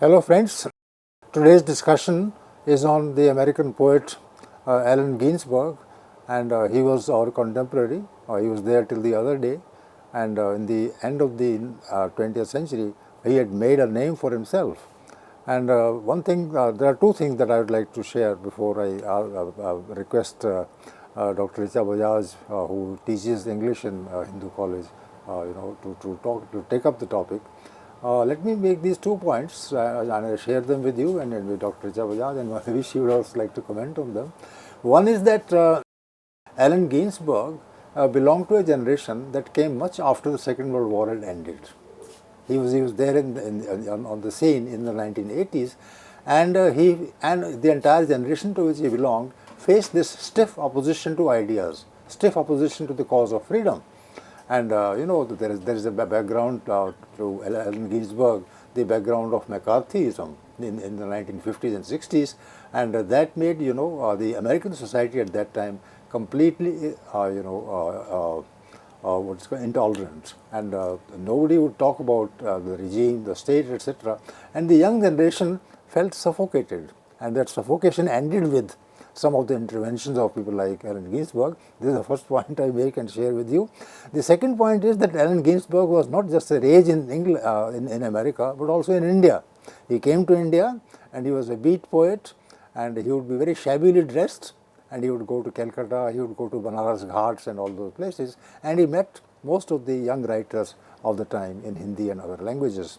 Hello friends, today's discussion is on the American poet Allen Ginsberg, and he was our contemporary. He was there till the other day, and in the end of the 20th century he had made a name for himself. And there are two things that I would like to share before I request Dr. Richa Bajaj, who teaches English in Hindu College, to take up the topic. Let me make these 2 points and I share them with you and then with Dr. Richa Bajaj, and maybe she would also like to comment on them. One is that Allen Ginsberg belonged to a generation that came much after the Second World War had ended. He was there on the scene in the 1980s, and the entire generation to which he belonged faced this stiff opposition to ideas, stiff opposition to the cause of freedom. And there is a background to Allen Ginsberg, the background of McCarthyism in the 1950s and 60s, and that made the American society at that time completely what's called intolerant, and nobody would talk about the regime, the state, etc. And the young generation felt suffocated, and that suffocation ended with some of the interventions of people like Allen Ginsberg. This is the first point I make and share with you. The second point is that Allen Ginsberg was not just a rage in England, in America, but also in India. He came to India and he was a beat poet, and he would be very shabbily dressed, and he would go to Calcutta, he would go to Banaras Ghats and all those places, and he met most of the young writers of the time in Hindi and other languages.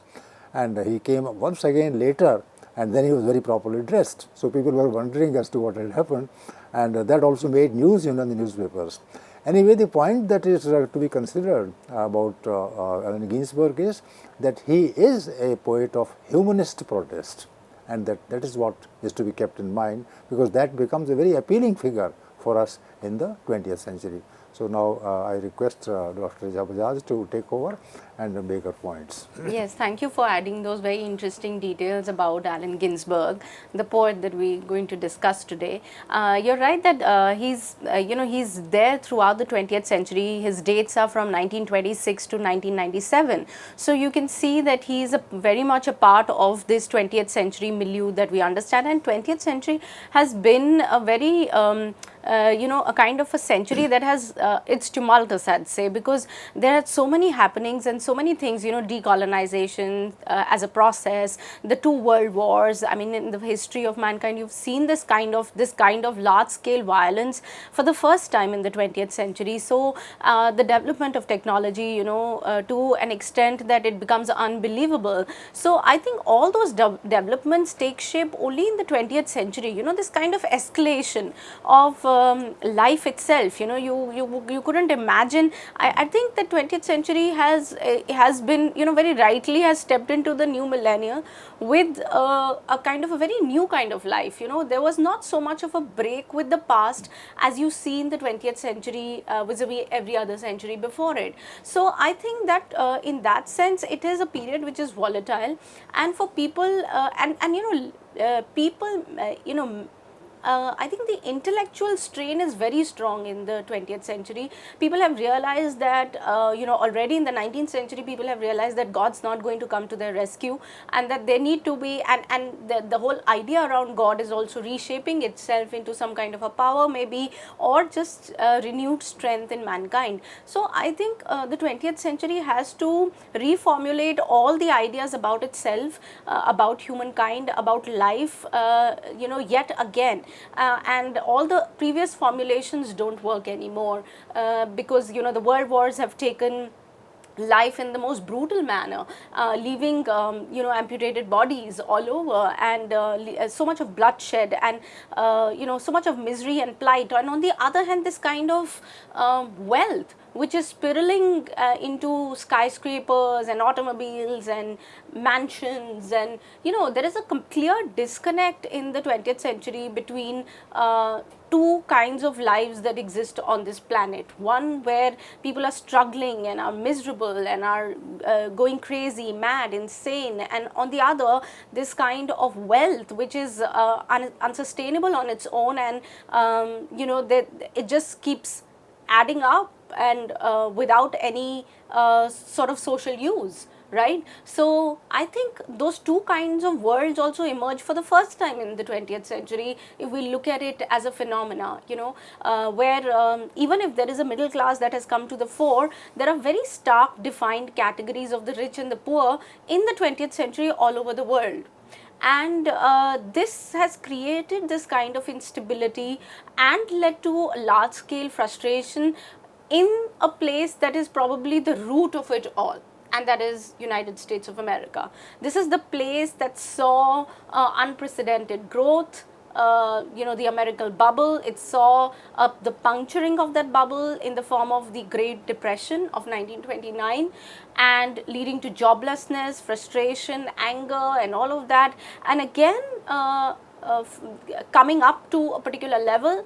And he came once again later, and then he was very properly dressed. So people were wondering as to what had happened, and that also made news in the newspapers. Anyway, the point that is to be considered about Allen Ginsberg is that he is a poet of humanist protest, and that is what is to be kept in mind, because that becomes a very appealing figure for us in the 20th century. So now I request Dr. Richa Bajaj to take over and make her points. Yes, thank you for adding those very interesting details about Allen Ginsberg, the poet that we're going to discuss today. You're right that he's there throughout the 20th century. His dates are from 1926 to 1997. So you can see that he's very much a part of this 20th century milieu that we understand. And 20th century has been a very a kind of a century that has its tumultuous, I'd say, because there are so many happenings and so many things, decolonization as a process, the 2 world wars. I mean, in the history of mankind, you've seen this kind of large scale violence for the first time in the 20th century. So the development of technology, to an extent that it becomes unbelievable. So I think all those developments take shape only in the 20th century, this kind of escalation of life itself. You couldn't imagine. I think the 20th century has been, very rightly has stepped into the new millennia with a kind of a very new kind of life. There was not so much of a break with the past as you see in the 20th century vis-a-vis every other century before it. So I think that in that sense it is a period which is volatile, and for people I think the intellectual strain is very strong in the 20th century. People have realized that, already in the 19th century, people have realized that God's not going to come to their rescue, and that they need to be, and the whole idea around God is also reshaping itself into some kind of a power maybe, or just renewed strength in mankind. So I think the 20th century has to reformulate all the ideas about itself, about humankind, about life, yet again. And all the previous formulations don't work anymore because the world wars have taken life in the most brutal manner, leaving amputated bodies all over, and so much of bloodshed, and so much of misery and plight. And on the other hand, this kind of wealth which is spiraling into skyscrapers and automobiles and mansions, and there is a clear disconnect in the 20th century between 2 kinds of lives that exist on this planet. One where people are struggling and are miserable and are going crazy, mad, insane, and on the other, this kind of wealth which is unsustainable on its own, and it just keeps adding up, and without any sort of social use, right? So I think those two kinds of worlds also emerge for the first time in the 20th century if we look at it as a phenomena, where even if there is a middle class that has come to the fore, there are very stark defined categories of the rich and the poor in the 20th century all over the world. And this has created this kind of instability and led to large scale frustration in a place that is probably the root of it all, and that is United States of America. This is the place that saw unprecedented growth, the American bubble. It saw the puncturing of that bubble in the form of the Great Depression of 1929, and leading to joblessness, frustration, anger, and all of that. And again, coming up to a particular level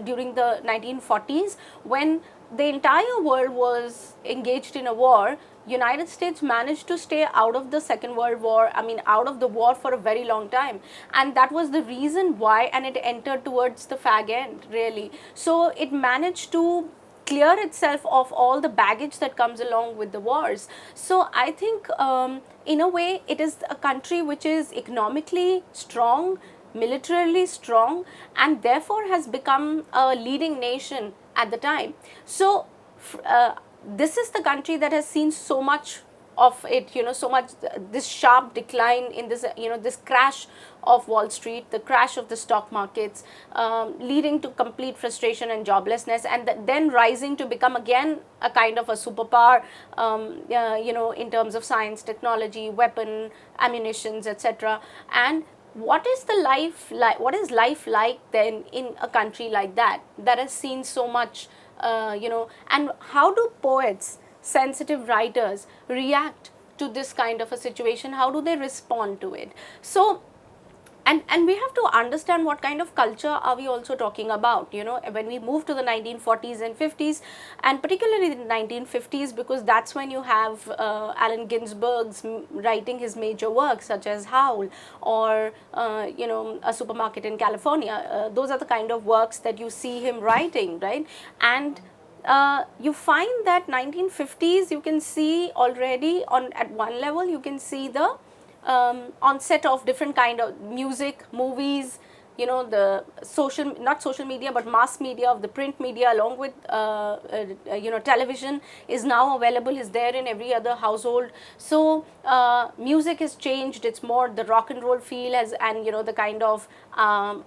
during the 1940s, when the entire world was engaged in a war. United States managed to stay out of the Second World War, out of the war for a very long time. And that was the reason why, and it entered towards the fag end, really. So it managed to clear itself of all the baggage that comes along with the wars. So I think in a way it is a country which is economically strong, militarily strong, and therefore has become a leading nation at the time. So this is the country that has seen so much of it, so much this sharp decline in this, this crash of Wall Street, the crash of the stock markets, leading to complete frustration and joblessness, and then rising to become again a kind of a superpower, in terms of science, technology, weapon, ammunitions, etc. And what is the life like? What is life like then in a country like that has seen so much? And how do poets, sensitive writers react to this kind of a situation? How do they respond to it? So, and we have to understand what kind of culture are we also talking about, when we move to the 1940s and 50s, and particularly the 1950s, because that's when you have Allen Ginsberg's writing his major works such as Howl or, A Supermarket in California. Those are the kind of works that you see him writing, right? And you find that 1950s, you can see already at one level, you can see the onset of different kind of music, movies, the not social media, but mass media of the print media, along with, television is now available, is there in every other household. So, music has changed. It's more the rock and roll feel and the kind of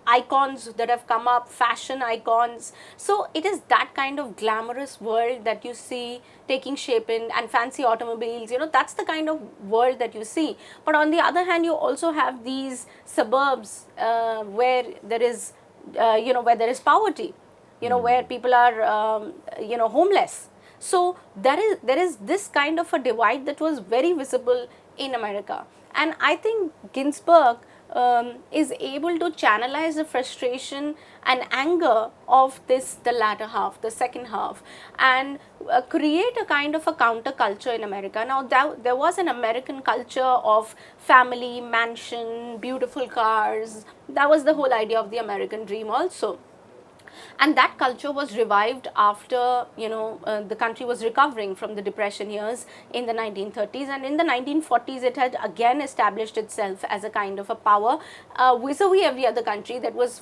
icons that have come up, fashion icons. So, it is that kind of glamorous world that you see taking shape in, and fancy automobiles, that's the kind of world that you see. But on the other hand, you also have these suburbs where there is, where there is poverty, where people are, homeless. So there is this kind of a divide that was very visible in America. And I think Ginsberg is able to channelize the frustration and anger of the latter half, the second half, and create a kind of a counterculture in America. Now, there was an American culture of family, mansion, beautiful cars. That was the whole idea of the American dream also. And that culture was revived after, the country was recovering from the Depression years in the 1930s. And in the 1940s, it had again established itself as a kind of a power vis-a-vis every other country that was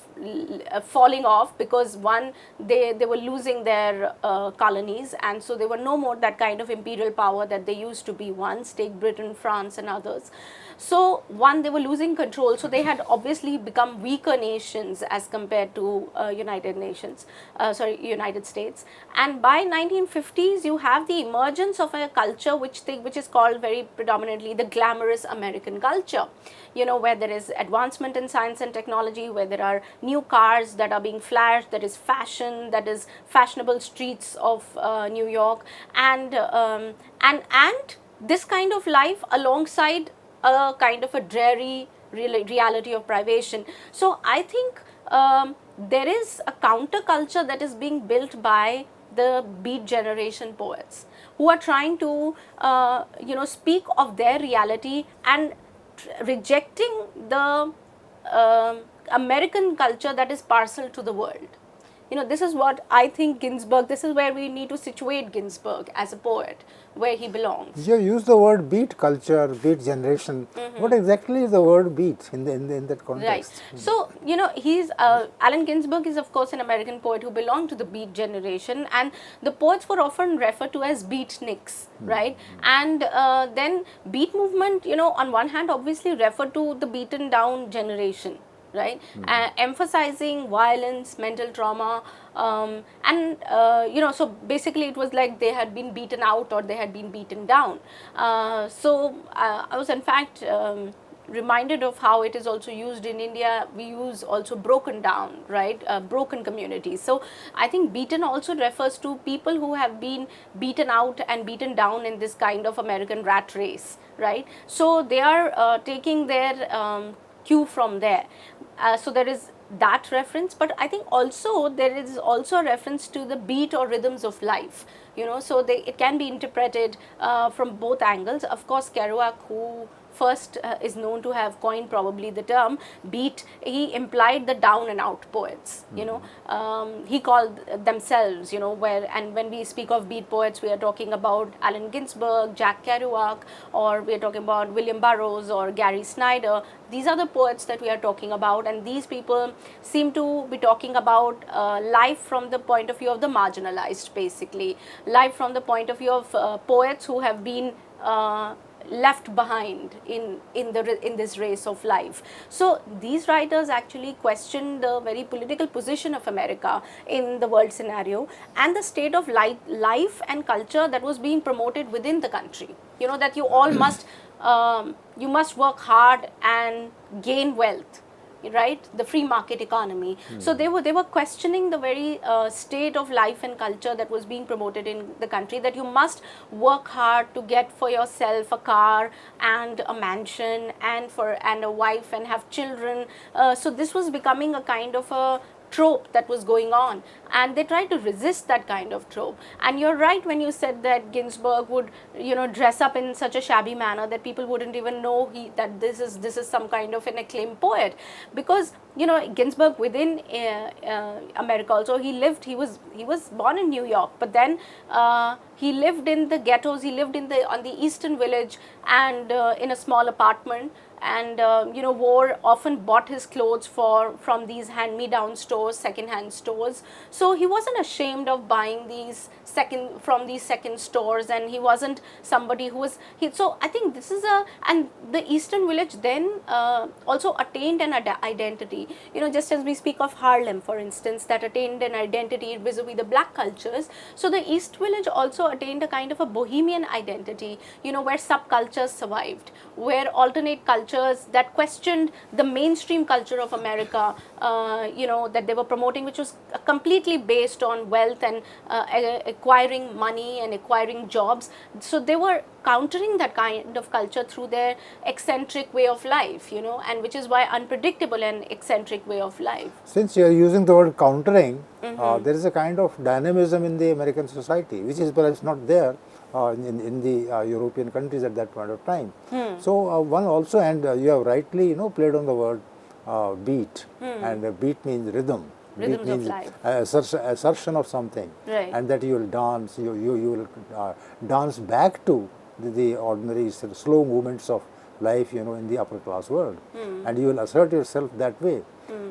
falling off, because one, they were losing their colonies, and so they were no more that kind of imperial power that they used to be once. Take Britain, France, and others. So, one, they were losing control, so they had obviously become weaker nations as compared to United States. And by 1950s, you have the emergence of a culture which is called very predominantly the glamorous American culture, where there is advancement in science and technology, where there are new cars that are being flashed, that is fashion, that is fashionable streets of New York, and this kind of life alongside a kind of a dreary reality of privation. So I think there is a counterculture that is being built by the Beat generation poets, who are trying to speak of their reality and rejecting the American culture that is parcel to the world. this is what I think Ginsberg, this is where we need to situate Ginsberg as a poet, where he belongs. You use the word beat culture, beat generation. What exactly is the word beat in that context? Right. So, he's Allen Ginsberg is of course an American poet who belonged to the Beat generation, and the poets were often referred to as beatniks, right? And then Beat movement, on one hand, obviously referred to the beaten down generation, right? Emphasizing violence, mental trauma, and so basically it was like they had been beaten out or they had been beaten down. So I was in fact reminded of how it is also used in India. We use also broken down, right? Broken communities. So I think beaten also refers to people who have been beaten out and beaten down in this kind of American rat race, right? So they are taking their cue from there. So there is that reference, but I think also there is also a reference to the beat or rhythms of life, so it can be interpreted from both angles. Of course, Kerouac, who first is known to have coined probably the term beat, he implied the down and out poets, he called themselves, and when we speak of beat poets, we are talking about Allen Ginsberg, Jack Kerouac, or we are talking about William Burroughs or Gary Snyder. These are the poets that we are talking about, and these people seem to be talking about life from the point of view of the marginalized, basically, life from the point of view of poets who have been left behind in this race of life. So these writers actually questioned the very political position of America in the world scenario and the state of life and culture that was being promoted within the country. That you all must you must work hard and gain wealth, right? The free market economy. So they were questioning the very state of life and culture that was being promoted in the country, that you must work hard to get for yourself a car and a mansion and a wife and have children. So this was becoming a kind of a trope that was going on, and they tried to resist that kind of trope. And you're right when you said that Ginsberg would dress up in such a shabby manner that people wouldn't even know that this is some kind of an acclaimed poet, because Ginsberg within America also, he was born in New York, but then he lived in the ghettos, he lived on the Eastern Village, and in a small apartment, and often bought his clothes from these hand-me-down stores, second-hand stores. So he wasn't ashamed of buying from these second stores, and he wasn't somebody who was so I think this is and the Eastern Village then also attained an identity, just as we speak of Harlem, for instance, that attained an identity vis-a-vis the black cultures. So the East Village also attained a kind of a bohemian identity, where subcultures survived, where alternate cultures that questioned the mainstream culture of America, that they were promoting, which was completely based on wealth and acquiring money and acquiring jobs. So they were countering that kind of culture through their eccentric way of life, and which is why unpredictable and eccentric way of life. Since you are using the word countering, there is a kind of dynamism in the American society, which is perhaps not there in the European countries at that point of time. So one also, and you have rightly played on the word beat, and beat means rhythm. Rhythms beat means of life. Assertion of something, Right. and that you will dance. You will dance back to the ordinary slow movements of life, in the upper class world, and you will assert yourself that way.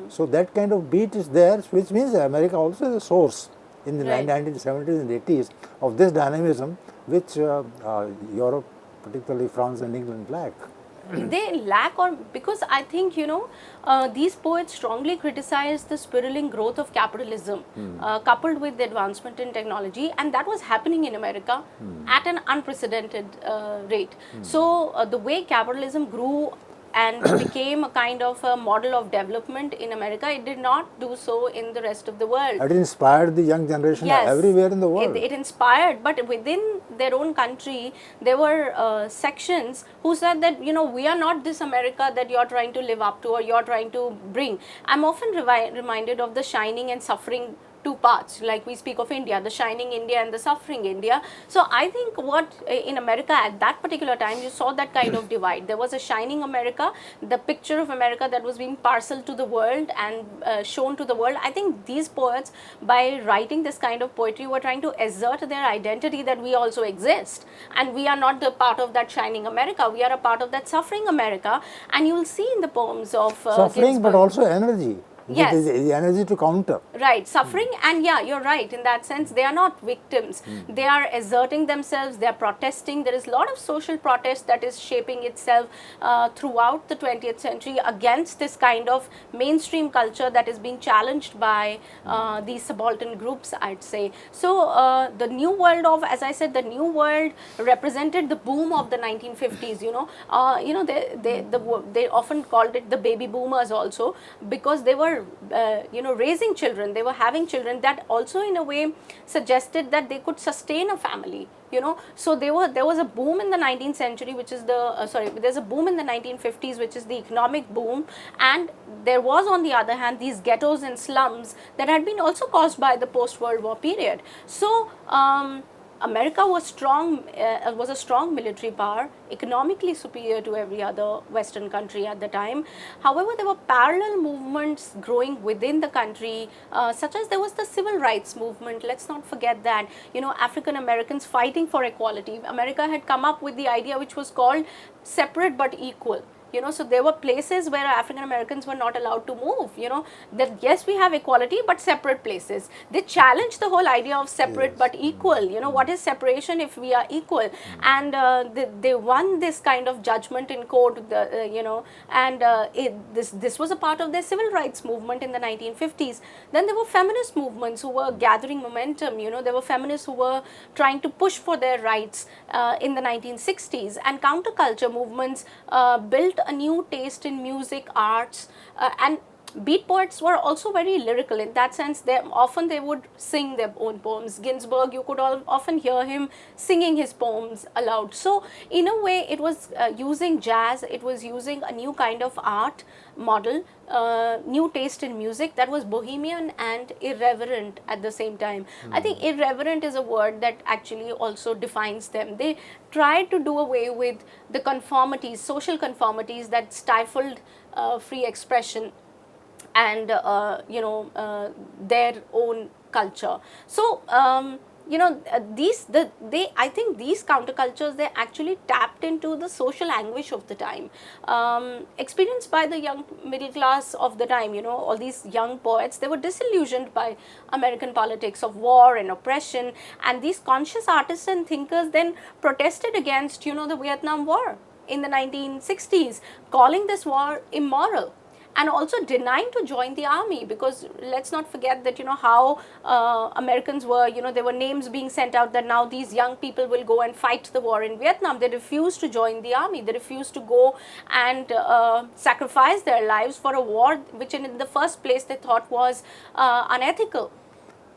So that kind of beat is there, which means America also is a source in the Right. 1970s and 80s of this dynamism, which Europe, particularly France and England, lack. They lack, or because I think these poets strongly criticize the spiraling growth of capitalism coupled with the advancement in technology, and that was happening in America at an unprecedented rate. So the way capitalism grew and became a kind of a model of development in America, it did not do so in the rest of the world. It inspired the young generation everywhere in the world. It inspired, but within their own country, there were sections who said that, we are not this America that you're trying to live up to or you're trying to bring. I'm often reminded of the Shining and Suffering two paths, like we speak of India, the shining India and the suffering India. So I think what in America at that particular time, you saw that kind of divide. There was a shining America, the picture of America that was being parceled to the world and shown to the world. I think these poets, by writing this kind of poetry, were trying to assert their identity that we also exist, and we are not the part of that shining America, we are a part of that suffering America. And you will see in the poems of suffering, Ginsberg, but also energy. Yes. The energy to counter. Right, suffering, and yeah, you're right, in that sense they are not victims. They are asserting themselves, they are protesting. There is a lot of social protest that is shaping itself throughout the 20th century against this kind of mainstream culture that is being challenged by these subaltern groups, I'd say. So the new world of, as I said, the new world represented the boom of the 1950s. They often called it the baby boomers also, because they were raising children, they were having children, that also in a way suggested that they could sustain a family. So there was a boom in the 19th century, which is there's a boom in the 1950s, which is the economic boom, and there was, on the other hand, these ghettos and slums that had been also caused by the post-World War period. So America was a strong military power, economically superior to every other Western country at the time. However, there were parallel movements growing within the country, such as there was the civil rights movement. Let's not forget that, African Americans fighting for equality. America had come up with the idea which was called separate but equal. So there were places where African Americans were not allowed to move, that yes, we have equality, but separate places. They challenged the whole idea of separate but equal. What is separation if we are equal? And they won this kind of judgment in court, and this was a part of their civil rights movement in the 1950s. Then there were feminist movements who were gathering momentum. There were feminists who were trying to push for their rights in the 1960s, and counterculture movements built a new taste in music, arts, and beat poets were also very lyrical. In that sense, they would sing their own poems. Ginsberg, you could often hear him singing his poems aloud. So in a way, it was using jazz, it was using a new kind of art model, new taste in music that was bohemian and irreverent at the same time. I think irreverent is a word that actually also defines them. They tried to do away with the conformities, social conformities that stifled free expression and their own culture. So I think these countercultures, they actually tapped into the social anguish of the time, experienced by the young middle class of the time. All these young poets, they were disillusioned by American politics of war and oppression, and these conscious artists and thinkers then protested against the Vietnam War in the 1960s, calling this war immoral, and also denying to join the army, because let's not forget that how Americans were, there were names being sent out that now these young people will go and fight the war in Vietnam. They refused to join the army, they refused to go and sacrifice their lives for a war which in the first place they thought was unethical.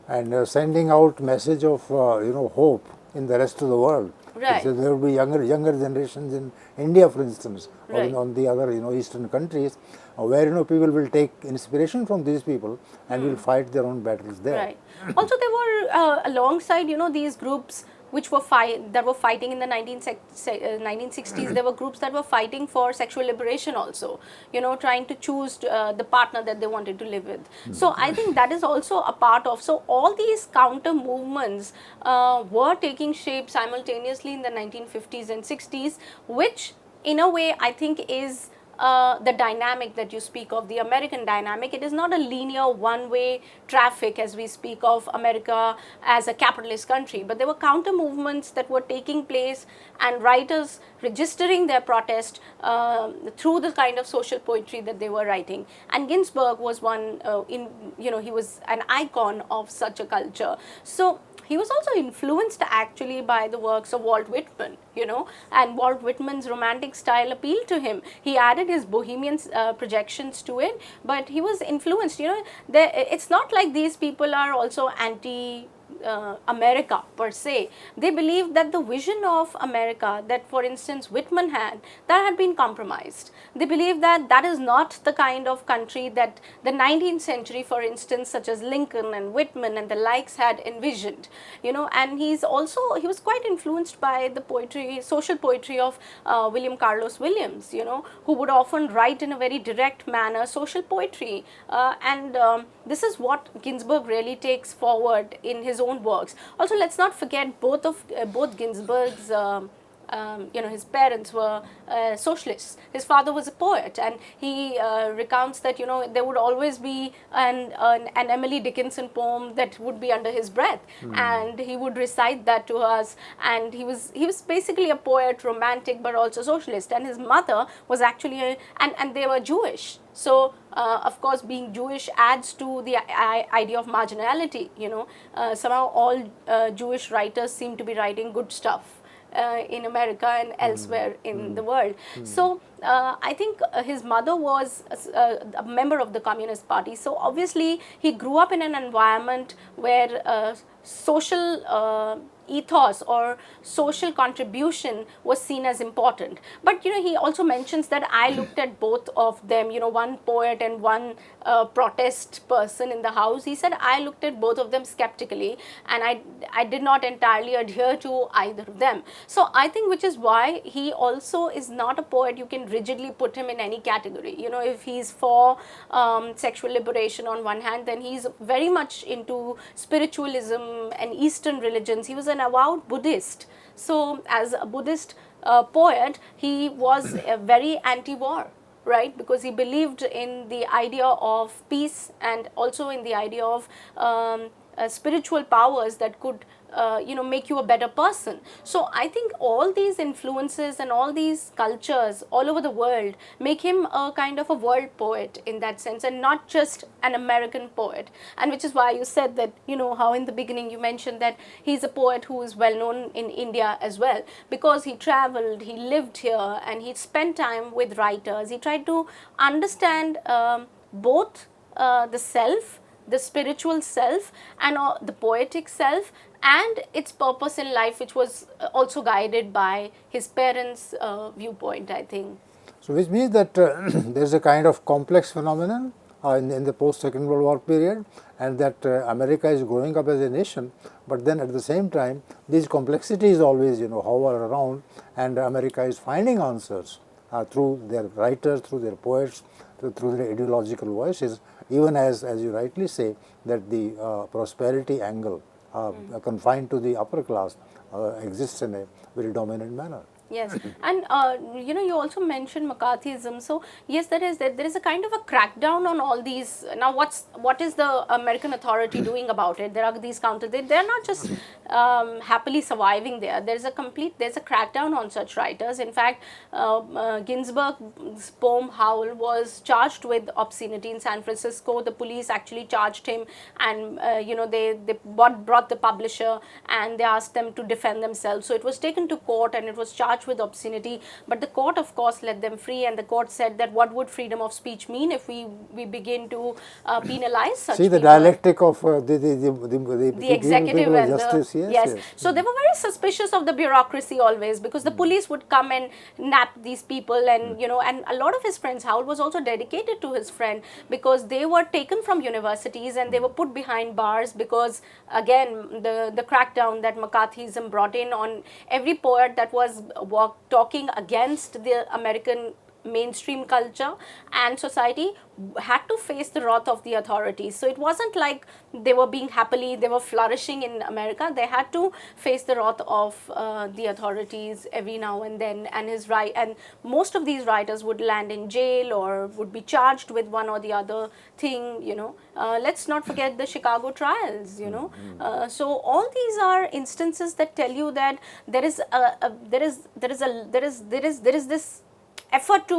And sending out message of hope in the rest of the world. Right. So there will be younger generations in India, for instance, or right. on the other eastern countries, where people will take inspiration from these people and will fight their own battles there. Right. Also, there were alongside these groups which were fighting in the 1960s. There were groups that were fighting for sexual liberation also, trying to choose the partner that they wanted to live with. So I think that is also a part of, so all these counter movements were taking shape simultaneously in the 1950s and 60s, which in a way I think is the dynamic that you speak of, the American dynamic. It is not a linear one-way traffic as we speak of America as a capitalist country, but there were counter movements that were taking place and writers registering their protest through the kind of social poetry that they were writing. And Ginsberg was one, he was an icon of such a culture. So he was also influenced actually by the works of Walt Whitman, and Walt Whitman's romantic style appealed to him. He added his bohemian projections to it, but he was influenced, it's not like these people are also anti America per se. They believed that the vision of America that, for instance, Whitman had, that had been compromised. They believed that that is not the kind of country that the 19th century, for instance, such as Lincoln and Whitman and the likes had envisioned. And he was quite influenced by the poetry, social poetry of William Carlos Williams, who would often write in a very direct manner social poetry. And this is what Ginsberg really takes forward in his own works. Also, let's not forget both Ginsberg's his parents were socialists. His father was a poet, and he recounts that there would always be an Emily Dickinson poem that would be under his breath, and he would recite that to us. And he was basically a poet, romantic, but also socialist. And his mother was actually and they were Jewish. So, of course, being Jewish adds to the idea of marginality. Somehow all Jewish writers seem to be writing good stuff in America and elsewhere in the world. So, I think his mother was a member of the Communist Party. So, obviously, he grew up in an environment where social ethos or social contribution was seen as important. But he also mentions that I looked at both of them, one poet and one protest person in the house. He said I looked at both of them skeptically, and I did not entirely adhere to either of them. So I think, which is why he also is not a poet you can rigidly put him in any category. If he's for sexual liberation on one hand, then he's very much into spiritualism and Eastern religions. He was an avowed Buddhist. So as a Buddhist poet, he was very anti-war, right? Because he believed in the idea of peace and also in the idea of spiritual powers that could make you a better person. So I think all these influences and all these cultures all over the world make him a kind of a world poet in that sense, and not just an American poet. And which is why you said that, how in the beginning you mentioned that he's a poet who is well known in India as well, because he traveled, he lived here, and he spent time with writers. He tried to understand both the self, the spiritual self, and the poetic self, and its purpose in life, which was also guided by his parents' viewpoint, I think. So, which means that there is a kind of complex phenomenon in the post-Second World War period, and that America is growing up as a nation, but then at the same time these complexities always hover around, and America is finding answers through their writers, through their poets, through their ideological voices, even as you rightly say that the prosperity angle confined to the upper class exists in a very dominant manner. Yes, and you also mentioned McCarthyism. So yes, there is a kind of a crackdown on all these. Now, what is the American authority doing about it? There are these counter. They are not just happily surviving there. There's a crackdown on such writers. In fact, Ginsberg's poem Howl was charged with obscenity in San Francisco. The police actually charged him, and they brought the publisher, and they asked them to defend themselves. So it was taken to court, and it was charged with obscenity, but the court of course let them free, and the court said that what would freedom of speech mean if we begin to penalize such See the people? Dialectic of the executive and justice. Yes. So they were very suspicious of the bureaucracy always, because the police would come and nap these people, and and a lot of his friends, Howell was also dedicated to his friend, because they were taken from universities and they were put behind bars, because again the crackdown that McCarthyism brought in on every poet that was talking against the American mainstream culture and society had to face the wrath of the authorities. So it wasn't like they were flourishing in America. They had to face the wrath of the authorities every now and then, and most of these writers would land in jail or would be charged with one or the other thing. Let's not forget the Chicago trials. So all these are instances that tell you that there is this effort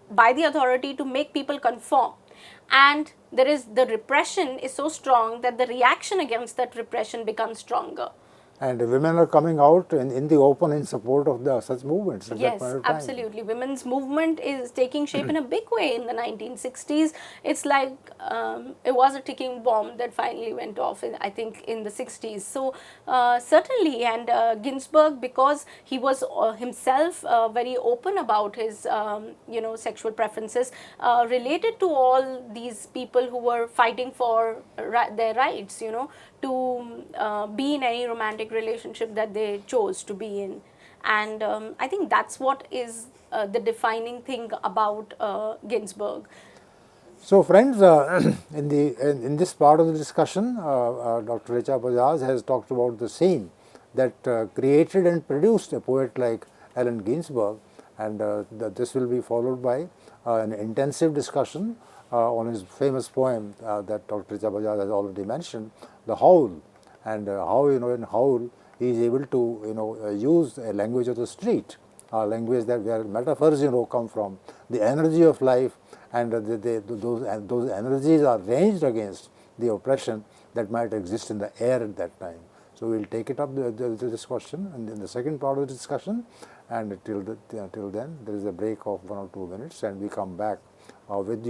by the authority to make people conform, and the repression is so strong that the reaction against that repression becomes stronger. And women are coming out in the open in support of such movements at that Yes, point of time. absolutely. Women's movement is taking shape in a big way in the 1960s. It's like it was a ticking bomb that finally went off, I think, in the 60s. So, certainly, and Ginsberg, because he was himself very open about his, sexual preferences, related to all these people who were fighting for their rights, to be in any romantic relationship that they chose to be in. And I think that's what is the defining thing about Ginsberg. So, friends, in this part of the discussion, Dr. Richa Bajaj has talked about the scene that created and produced a poet like Allen Ginsberg, and this will be followed by an intensive discussion on his famous poem that Dr. Richa Bajaj has already mentioned, The Howl, and how in Howl he is able to use a language of the street, language that where metaphors come from, the energy of life, and those energies are ranged against the oppression that might exist in the air at that time. So we will take it up this question and in the second part of the discussion, and till then there is a break of 1 or 2 minutes, and we come back with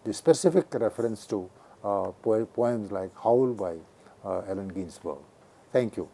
the specific reference to poems like Howl by Allen Ginsberg. Thank you.